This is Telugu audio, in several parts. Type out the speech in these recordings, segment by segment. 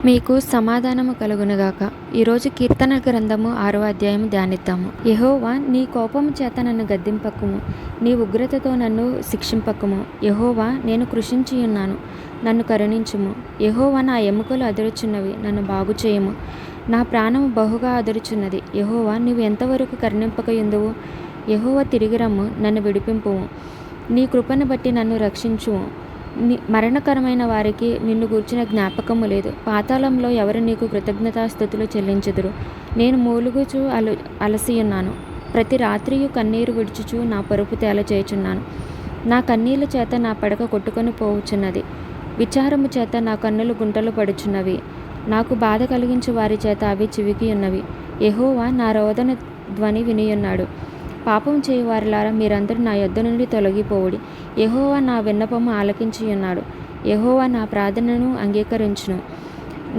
మీకు సమాధానము కలుగునుగాక. ఈరోజు కీర్తన గ్రంథము 6వ అధ్యాయము ధ్యానిద్దాము. యెహోవా, నీ కోపము చేత నన్ను గద్దింపకుము, నీ ఉగ్రతతో నన్ను శిక్షింపకుము. యెహోవా, నేను కృషించియున్నాను, నన్ను కరుణించుము. యెహోవా, నా ఎముకలు అదురుచున్నవి, నన్ను బాగుచేయము. నా ప్రాణము బహుగా అదురుచున్నది. యెహోవా, నీవు ఎంతవరకు కరుణింపకయుందువు? యెహోవా, తిరిగి రమ్ము, నన్ను విడిపింపుము. నీ కృపను బట్టి నన్ను రక్షించుము. మరణకరమైన వారికి నిన్ను గూర్చిన జ్ఞాపకము లేదు. పాతాళంలో ఎవరు నీకు కృతజ్ఞతాస్తుతులు చెల్లించుదురు? నేను మూలుగుచు అలసియున్నాను. ప్రతి రాత్రియు కన్నీరు విడుచుచు నా పరుపు తేల చేయుచున్నాను. నా కన్నీళ్ళ చేత నా పడక కొట్టుకొని పోవుచున్నది. విచారము చేత నా కన్నులు గుంటలు పడుచున్నవి. నాకు బాధ కలిగించు వారి చేత అవి చివికి ఉన్నవి. యెహోవా నా రోదన ధ్వని వినియున్నాడు. పాపం చేయువారులారా, మీరందరూ నా యొద్ద నుండి తొలగిపోవుడి. యెహోవా నా విన్నపము ఆలకించియున్నాడు. యెహోవా నా ప్రార్థనను అంగీకరించును.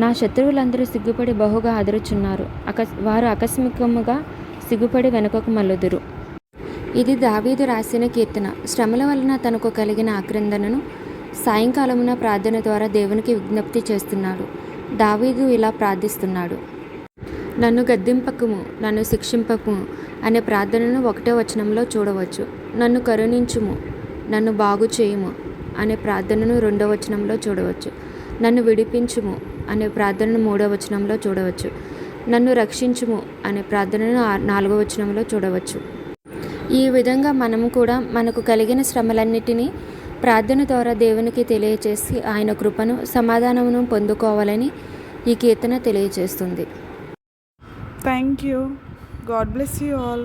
నా శత్రువులందరూ సిగ్గుపడి బహుగా అదురుచున్నారు. వారు ఆకస్మికముగా సిగ్గుపడి వెనుకకు మల్లుదురు. ఇది దావీదు రాసిన కీర్తన. శ్రమల వలన తనకు కలిగిన ఆక్రందనను సాయంకాలమున ప్రార్థన ద్వారా దేవునికి విజ్ఞప్తి చేస్తున్నాడు. దావీదు ఇలా ప్రార్థిస్తున్నాడు: నన్ను గద్దింపకుము, నన్ను శిక్షింపకుము అనే ప్రార్థనను 1వ వచనంలో చూడవచ్చు. నన్ను కరుణించుము, నన్ను బాగు చేయుము అనే ప్రార్థనను 2వ వచనంలో చూడవచ్చు. నన్ను విడిపించుము అనే ప్రార్థనను 3వ వచనంలో చూడవచ్చు. నన్ను రక్షించుము అనే ప్రార్థనను 4వ వచనంలో చూడవచ్చు. ఈ విధంగా మనము కూడా మనకు కలిగిన శ్రమలన్నిటినీ ప్రార్థన ద్వారా దేవునికి తెలియచేసి ఆయన కృపను, సమాధానమును పొందుకోవాలని ఈ కీర్తన తెలియజేస్తుంది. Thank you. God bless you all.